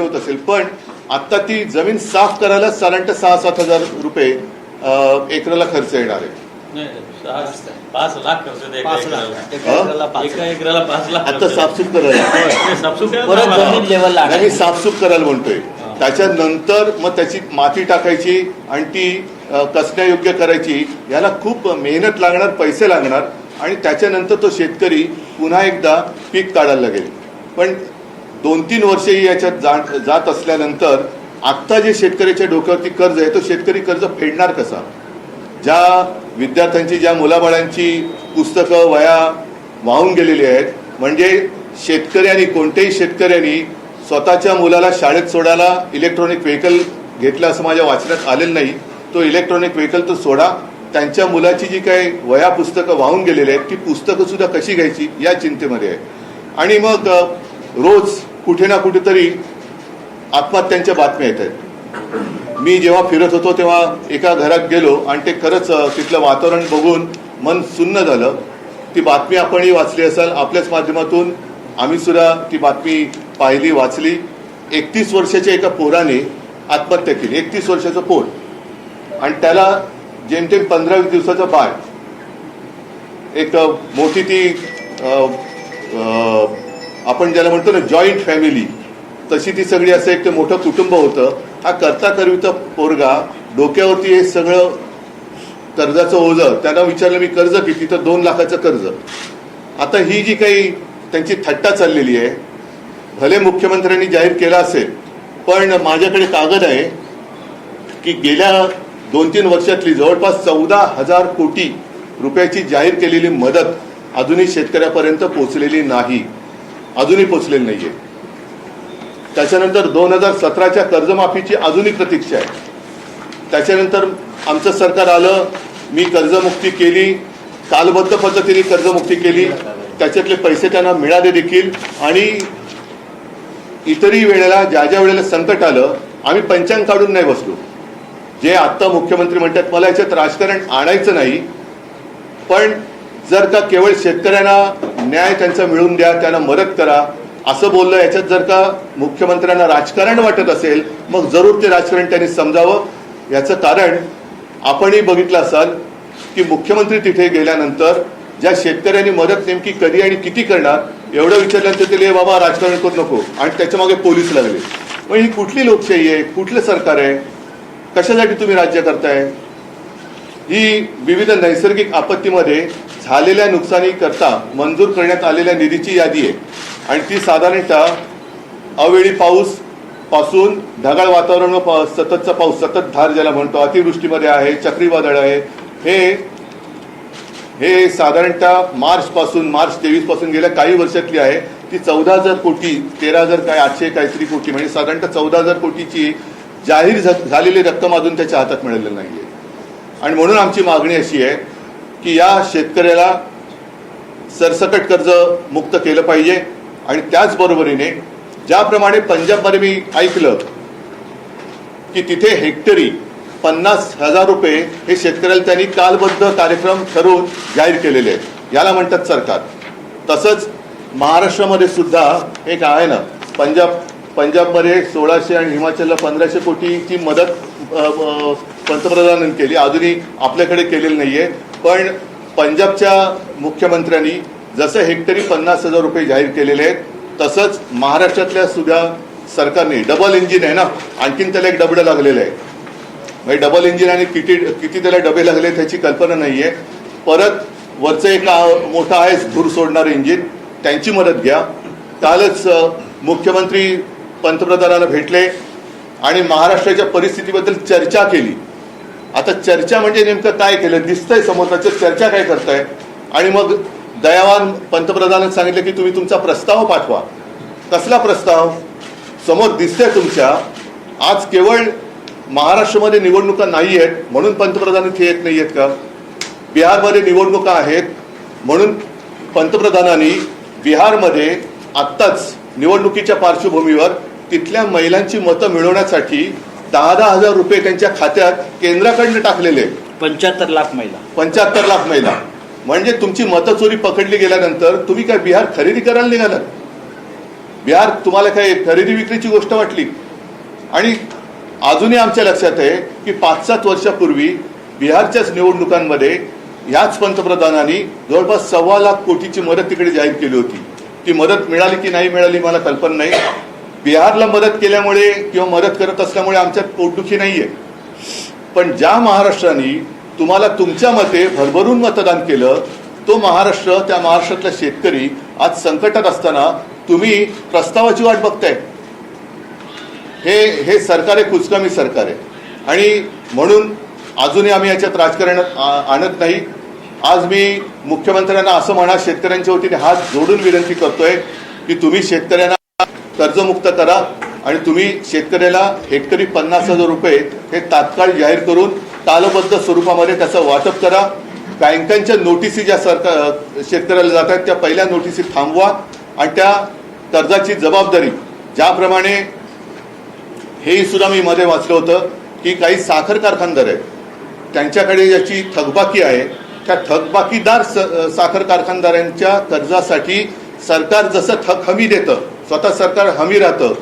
होत असेल, पण आता ती जमीन साफ करायला साधारणतः 6-7 हजार रुपये एकराला खर्च येणार आहे. 5 लाख खर्च होते एका एकराला 5 लाख. आता साफसूफ करायला परत जमीन लेवलला मी साफसूफ करायला म्हणतोय. त्याच्यानंतर मग त्याची माती टाकायची आणि ती कसण्यायोग्य करायची. याला खूप मेहनत लागणार, पैसे लागणार आणि त्याच्यानंतर तो शेतकरी पुन्हा एकदा पीक काढायला लागेल. पण 2-3 वर्षेही याच्यात जात असल्यानंतर आत्ता जे शेतकऱ्याच्या डोक्यावरती कर्ज आहे तो शेतकरी कर्ज फेडणार कसा? ज्या विद्यार्थ्यांची, ज्या मुलाबाळांची पुस्तकं, वह्या वाहून गेलेली आहेत, म्हणजे शेतकऱ्यांनी, कोणत्याही शेतकऱ्यांनी स्वतःच्या मुलाला शाळेत सोडायला इलेक्ट्रॉनिक व्हेकल घेतलं असं माझ्या वाचण्यात आलेलं नाही. तो इलेक्ट्रॉनिक व्हेकल तर सोडा, त्यांच्या मुलाची जी काही वह्या पुस्तकं वाहून गेलेली आहेत ती पुस्तकं सुद्धा कशी घ्यायची या चिंतेमध्ये आहे. आणि मग रोज कुठे ना कुठेतरी आत्महत्यांच्या बातम्या येत आहेत. मी जेव्हा फिरत होतो तेव्हा एका घरात गेलो आणि ते खरंच तिथलं वातावरण बघून मन सुन्न झालं. ती बातमी आपणही वाचली असाल, आपल्याच माध्यमातून आम्ही सुद्धा ती बातमी पाहिली, वाचली. 31 वर्षाच्या एका पोराने आत्महत्या केली. 31 वर्षाचं पोर आणि त्याला जेमतेम 15-20 दिवसाचं बाळ. एक मोठी ती आपण ज्याला म्हणतो ना जॉईंट फॅमिली, तशी ती सगळी असं एक मोठं कुटुंब होतं. हा करता करविता पोरगा, डोक्यावरती हे सगळं कर्जाचं ओझं. त्यांना विचारलं मी कर्ज किती, तर 2 लाखाचं कर्ज. आता ही जी काही त्यांची थट्टा चाललेली आहे, भले मुख्यमंत्र्यांनी जाहीर केला असेल, पण माझ्याकडे कागद आहे की गेल्या 2-3 वर्षातली जवळपास 14,000 कोटी रुपयाची जाहीर केलेली मदत अजूनही शेतकऱ्यापर्यंत पोहोचलेली नाही, अजूनही पोहोचलेली नाहीये. त्याच्यानंतर 2017च्या कर्जमाफीची अजूनही प्रतीक्षा आहे. त्याच्यानंतर आमचं सरकार आलं, मी कर्जमुक्ती केली, कालबद्ध पद्धतीने कर्जमुक्ती केली, त्याच्यातले पैसे त्यांना मिळाले देखील. आणि इतरही वेळेला ज्या ज्या वेळेला संकट आलं आम्ही पंचांग काढून नाही बसलो. जे आत्ता मुख्यमंत्री म्हणतात मला याच्यात राजकारण आणायचं नाही, पण जर का केवळ शेतकऱ्यांना न्याय त्यांचा मिळवून द्या, त्यांना मदत करा असं बोललं, याच्यात जर का मुख्यमंत्र्यांना राजकारण वाटत असेल मग जरूर ते राजकारण त्यांनी समजावं. याचं कारण आपणही बघितलं असाल की मुख्यमंत्री तिथे गेल्यानंतर ज्या शेतकऱ्यांनी मदत नेमकी कधी आणि किती करणार एवढं विचारल्यानंतर ते बाबा राजकारण करू नको आणि त्याच्या मागे पोलीस लागले. मग ही कुठली लोकशाही आहे, कुठलं सरकार आहे, कशासाठी तुम्ही राज्य करताय? ही विविध नैसर्गिक आपत्तीमध्ये झालेल्या नुकसानीकरता मंजूर करण्यात आलेल्या निधीची यादी आहे आणि ती साधारणतः अवेळी पाऊस पासून ढगाळ वातावरण व सततचा पाऊस, सततधार ज्याला म्हणतो, अतिवृष्टीमध्ये आहे, चक्रीवादळ आहे, हे साधारणतः मार्च 23 पासून गेल्या काही वर्षातली आहे. ती 14,000 कोटी, 13,000 काय 800 काहीतरी कोटी, म्हणजे साधारणतः 14,000 कोटीची जाहीर झालेली रक्कम अजून त्याच्या हातात मिळालेली नाहीये. आणि म्हणून आमची मागणी अशी आहे की या शेतकऱ्याला सरसकट कर्ज मुक्त केलं पाहिजे. आणि त्याचबरोबरीने ज्याप्रमाणे पंजाबमध्ये मी ऐकलं की तिथे हेक्टरी 50,000 रुपये हे शेतकऱ्याला त्यांनी कालबद्ध कार्यक्रम ठरवून जाहीर केलेले आहेत, याला म्हणतात सरकार. तसंच महाराष्ट्रामध्ये सुद्धा एक आहे ना, पंजाबमध्ये 1600 आणि हिमाचलला 1500 कोटीची मदत पंतप्रधानांनी केली, अजूनही आपल्याकडे केलेली नाहीये. पण पंजाबच्या मुख्यमंत्र्यांनी जसं हेक्टरी 50,000 रुपये जाहीर केलेले आहेत, तसंच महाराष्ट्रातल्या सुद्धा सरकारने, डबल इंजिन आहे ना, आणखीन त्याला एक डबडं लागलेलं आहे. म्हणजे डबल इंजिन आणि किती त्याला डबे लागले त्याची कल्पना नाहीये. परत वरचं एक मोठं आहे धूर सोडणारं इंजिन, त्यांची मदत घ्या. कालच मुख्यमंत्री पंतप्रधानांना भेटले आणि महाराष्ट्राच्या परिस्थितीबद्दल चर्चा केली. आता चर्चा म्हणजे नेमकं काय केलं दिसतंय समोरच्या, चर्चा काय करताय? आणि मग दयावान पंतप्रधानांनी सांगितलं की तुम्ही तुमचा प्रस्ताव पाठवा. कसला प्रस्ताव? समोर दिसतंय तुमच्या. आज केवळ महाराष्ट्रामध्ये निवडणुका नाही आहेत म्हणून पंतप्रधान इथे येत नाही आहेत का? बिहारमध्ये निवडणुका आहेत म्हणून पंतप्रधानांनी बिहारमध्ये आत्ताच निवडणुकीच्या पार्श्वभूमीवर तिथल्या महिलांची मतं मिळवण्यासाठी 10,000 रुपये त्यांच्या खात्यात केंद्राकडनं टाकलेले. 75 लाख महिला. 75 लाख महिला. म्हणजे तुमची मतचोरी पकडली गेल्यानंतर तुम्ही काय बिहार खरेदी करायला निघालात? बिहार तुम्हाला काही खरेदी विक्रीची गोष्ट वाटली? आणि अजूनही आमच्या लक्षात आहे की 5-7 वर्षापूर्वी बिहारच्याच निवडणुकांमध्ये याच पंतप्रधानांनी जवळपास 1.25 लाख कोटीची मदत तिकडे जाहीर केली होती. ती मदत मिळाली की नाही मिळाली मला कल्पना नाही. बिहारला मदत केल्यामुळे किंवा मदत करत असल्यामुळे आमच्यात पोटदुखी नाहीये. पण ज्या महाराष्ट्राने तुम्हाला तुमच्या मते भरभरून मतदान केलं तो महाराष्ट्र, त्या महाराष्ट्रातला शेतकरी आज संकटात असताना तुम्ही प्रस्तावाची वाट बघताय. हे सरकार आहे, कुचकामी सरकार आहे. आणि म्हणून अजूनही आम्ही याच्यात राजकारण आणत नाही. आज मी मुख्यमंत्र्यांना असं म्हणा, शेतकऱ्यांच्या वतीने हात जोडून विनंती करतोय की तुम्ही शेतकऱ्यांना कर्जमुक्त करा आणि तुम्ही शेतकऱ्याला हेक्टरी 50,000 रुपये हे तात्काळ जाहीर करून तालबद्ध स्वरूपामध्ये त्याचं वाटप करा. बँकांच्या नोटिसी ज्या सरकार शेतकऱ्याला जात आहेत त्या पहिल्या नोटिसी थांबवा आणि त्या कर्जाची जबाबदारी ज्याप्रमाणे हेही सुद्धा मी मध्ये वाचलं होतं की काही साखर कारखानदार आहेत त्यांच्याकडे याची थकबाकी आहे. त्या थकबाकीदार साखर कारखानदारांच्या कर्जासाठी सरकार जसं थक हमी देतं, स्वतः सरकार हमी राहतं.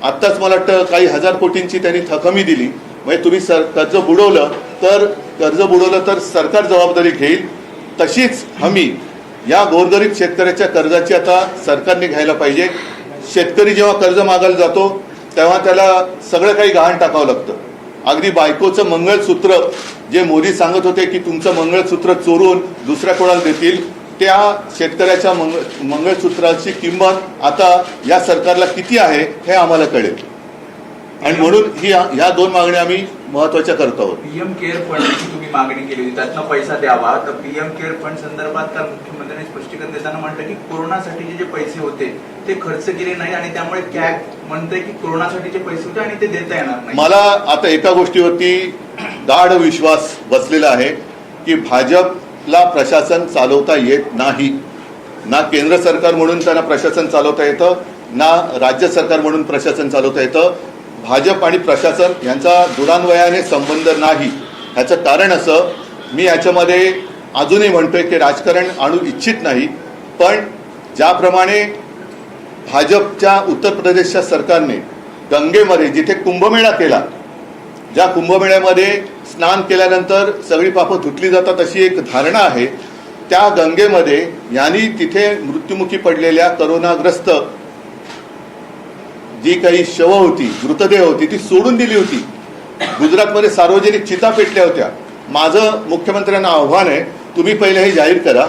आत्ताच मला वाटतं काही 1000 कोटींची त्यांनी थक हमी दिली. म्हणजे तुम्ही कर्ज बुडवलं तर सरकार जबाबदारी घेईल. तशीच हमी या गोरगरीब शेतकऱ्याच्या कर्जाची आता सरकारने घ्यायला पाहिजे. शेतकरी जेव्हा कर्ज मागायला जातो तेव्हा त्याला सगळं काही गहाण टाकावं लागतं. अगदी बायकोचं मंगळसूत्र जे मोदी सांगत होते की तुमचं मंगळसूत्र चोरून दुसऱ्या कोणाला देतील, त्या शेतकऱ्याच्या मंगळसूत्राची किंमत आता या सरकारला किती आहे हे आम्हाला कळेल. आणि म्हणून ह्या 2 मागण्या आम्ही महत्वाच्या करत आहोत. पीएम केअर फंडची तुम्ही मागणी केली होती, त्यातनं पैसा द्यावा. तर पीएम केअर फंड संदर्भात काल मुख्यमंत्र्यांनी स्पष्टीकरण देताना म्हटलं की कोरोनासाठीचे जे पैसे होते ते खर्च केले नाही आणि त्यामुळे कॅग म्हणतंय की कोरोनासाठीचे पैसे होते आणि ते देता येणार नाही. मला आता एका गोष्टीवरती गाढ विश्वास बसलेला आहे की भाजपला प्रशासन चालवता येत नाही. ना केंद्र सरकार म्हणून त्यांना प्रशासन चालवता येतं, ना राज्य सरकार म्हणून प्रशासन चालवता येतं. भाजप आणि प्रशासन यांचा दुरान्वयाने संबंध नाही. ह्याचं कारण असं, मी याच्यामध्ये अजूनही म्हणतोय की राजकारण आणू इच्छित नाही. पण ज्याप्रमाणे भाजपच्या उत्तर प्रदेशच्या सरकारने गंगेमध्ये जिथे कुंभमेळा केला, ज्या कुंभमेळ्यामध्ये स्नान केल्यानंतर सगळी पापं धुतली जातात अशी एक धारणा आहे, त्या गंगेमध्ये यांनी तिथे मृत्युमुखी पडलेल्या करोनाग्रस्त जी काही शवं होती, मृतदेह होती, ती सोडून दिली होती. गुजरातमध्ये सार्वजनिक चिता पेटल्या होत्या. माझं मुख्यमंत्र्यांना आव्हान आहे, तुम्ही पहिले हे जाहीर करा.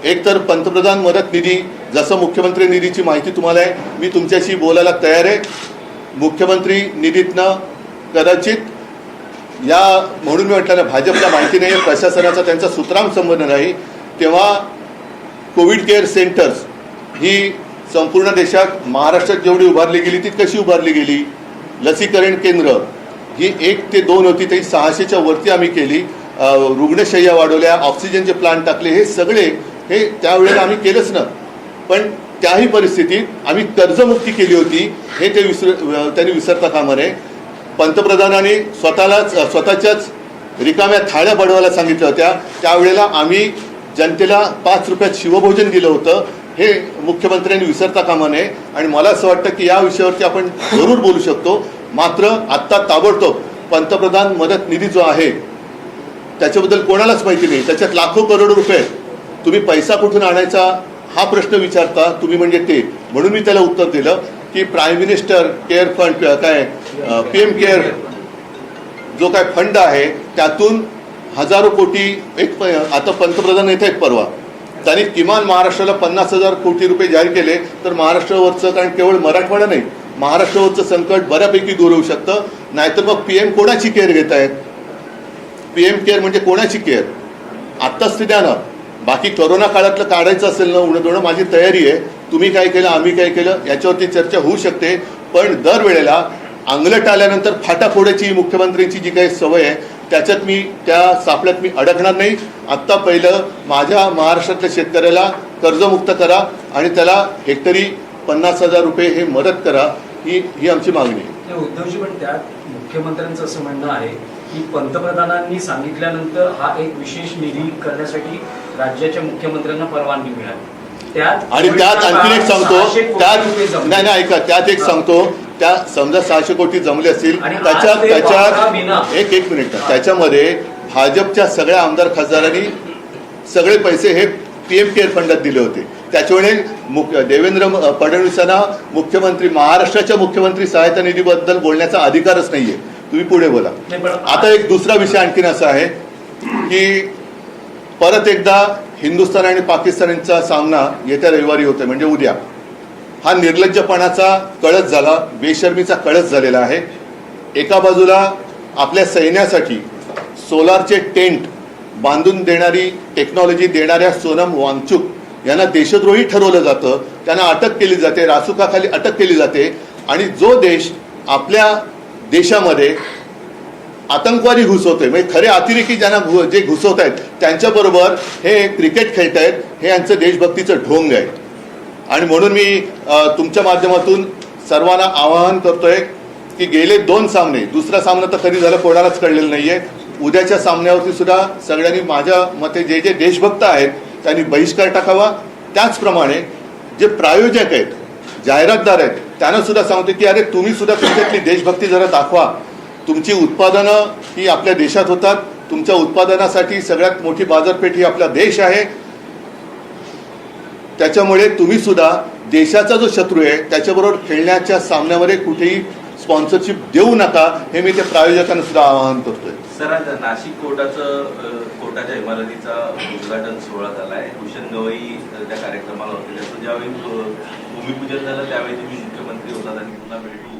एकतर पंतप्रधान मदत निधी, जसं मुख्यमंत्री निधीची माहिती तुम्हाला आहे, मी तुमच्याशी बोलायला तयार आहे. मुख्यमंत्री निधीतनं कदाचित या म्हणून मी म्हटलं ना, भाजपला माहिती नाही, प्रशासनाचा त्यांचा सुतराम संबंध नाही. तेव्हा कोविड केअर सेंटर्स ही संपूर्ण देशात, महाराष्ट्रात जेवढी उभारली गेली ती कशी उभारली गेली. लसीकरण केंद्र ही 1 ते 2 होती, ती 600च्या वरती आम्ही केली. रुग्णशय्या वाढवल्या, ऑक्सिजनचे प्लांट टाकले, हे सगळे हे त्यावेळेला आम्ही केलंच ना. पण त्याही परिस्थितीत आम्ही कर्जमुक्ती केली होती, हे त्यांनी विसरता कामा नये. पंतप्रधानांनी स्वतःच्याच रिकाम्या थाळ्या बडवायला सांगितल्या होत्या. त्यावेळेला आम्ही जनतेला 5 रुपयात शिवभोजन दिलं होतं, हे मुख्यमंत्र्यांनी विसरता कामा नये. आणि मला असं वाटतं की या विषयावरती आपण जरूर बोलू शकतो. मात्र आत्ता ताबडतोब पंतप्रधान मदत निधी जो आहे त्याच्याबद्दल कोणालाच माहिती नाही. त्याच्यात लाखो करोड रुपये, तुम्ही पैसा कुठून आणायचा हा प्रश्न विचारता तुम्ही, म्हणजे ते. म्हणून मी त्याला उत्तर दिलं की प्राईम मिनिस्टर केअर फंड, काय पीएम केअर जो काय फंड आहे त्यातून हजारो कोटी, आता पंतप्रधान येत आहेत परवा, त्यांनी किमान महाराष्ट्राला 50,000 कोटी रुपये जाहीर केले. तर महाराष्ट्रावरचं, कारण केवळ मराठवाडा नाही, महाराष्ट्रावरचं संकट बऱ्यापैकी दूर होऊ शकतं. नाहीतर मग पीएम कोणाची केअर घेत आहेत? पीएम केअर म्हणजे कोणाची केअर? आत्ताच ते द्या ना. बाकी कोरोना काळातलं काढायचं असेल ना उणं माझी तयारी आहे. तुम्ही काय केलं, आम्ही काय केलं याच्यावरती चर्चा होऊ शकते. पण दरवेळेला अंगलट आल्यानंतर फाटाफोड्याची मुख्यमंत्र्यांची जी काही सवय आहे त्याच्यात मी, त्या सापळ्यात मी अडकणार नाही. आत्ता पहिलं माझ्या महाराष्ट्रातल्या शेतकऱ्याला कर्जमुक्त करा आणि त्याला हेक्टरी 50,000 रुपये हे मदत करा, ही आमची मागणी आहे. उद्धवजी, पण त्यात मुख्यमंत्र्यांचं असं म्हणणं आहे की पंतप्रधानांनी सांगितल्यानंतर हा एक विशेष निधी करण्यासाठी राज्याच्या मुख्यमंत्र्यांना परवानगी मिळाली. त्यात आणि त्यात आणखीन एक सांगतो 600 कोटी त्यात रुपये जमले. नाही नाही ऐका त्यात एक सांगतो त्या समजा 600 कोटी जमले असतील आणि आज त्याच्यात ते वापरा विना. एक मिनिट त्याच्यामध्ये भाजपच्या सगळ्या आमदार खासदारांनी सगळे पैसे हे पीएम केअर फंडात दिले होते. त्याच्यामुळे देवेंद्र फडणवीसांना मुख्यमंत्री महाराष्ट्राच्या मुख्यमंत्री सहायता निधीबद्दल बोलण्याचा अधिकारच नाहीये. तुम्ही पुढे बोला. नाही, पण आता एक दुसरा विषय आणखीन असा आहे की परत एकदा हिंदुस्थान आणि पाकिस्तानचा सामना येत्या रविवारी होतोय म्हणजे उद्या. हा निर्लज्जपणाचा कळस झाला, बेशर्मीचा कळस झालेला आहे. एका बाजूला आपल्या सैन्यासाठी सोलारचे टेंट बांधून देणारी टेक्नॉलॉजी देणाऱ्या सोनम वांगचुक यांना देशद्रोही ठरवलं जातं, त्यांना अटक केली जाते, रासुकाखाली अटक केली जाते. आणि जो देश आपल्या देशामध्ये आतंकवादी घुसवतोय म्हणजे खरे अतिरेकी ज्यांना जे घुसवत आहेत त्यांच्याबरोबर हे क्रिकेट खेळत आहेत, हे यांचं देशभक्तीचं ढोंग आहे. आणि म्हणून मी तुमच्या माध्यमातून सर्वांना आवाहन करतोय की गेले 2 सामने, दुसरा सामना तर कधी झालं कोणालाच कळलेलं नाहीये, उद्याच्या सामन्यावरती सुद्धा सगळ्यांनी माझ्या मते जे जे देशभक्त आहेत त्यांनी बहिष्कार टाकावा. त्याचप्रमाणे जे प्रायोजक आहेत, जाहिरातदार आहेत, त्यांना सुद्धा सांगतो की अरे तुम्ही सुद्धा तुमच्यातली देशभक्ती जरा दाखवा. तुमची उत्पादनं ही आपल्या देशात होतात, तुमच्या उत्पादनासाठी सगळ्यात मोठी बाजारपेठ ही आपला देश आहे. त्याच्यामुळे तुम्ही सुद्धा देशाचा जो शत्रू आहे त्याच्याबरोबर खेळण्याच्या सामन्यामध्ये कुठेही स्पॉन्सरशिप देऊ नका, हे मी त्या प्रायोजकांना सुद्धा आवाहन करतोय. सर, आज नाशिक कोर्टाच्या इमारतीचा उद्घाटन सोहळा झालाय. भूषण गवई त्या कार्यक्रमाला होते. त्याचं ज्यावेळी भूमिपूजन झालं त्यावेळी तुम्ही मुख्यमंत्री होतात आणि पुन्हा भेटू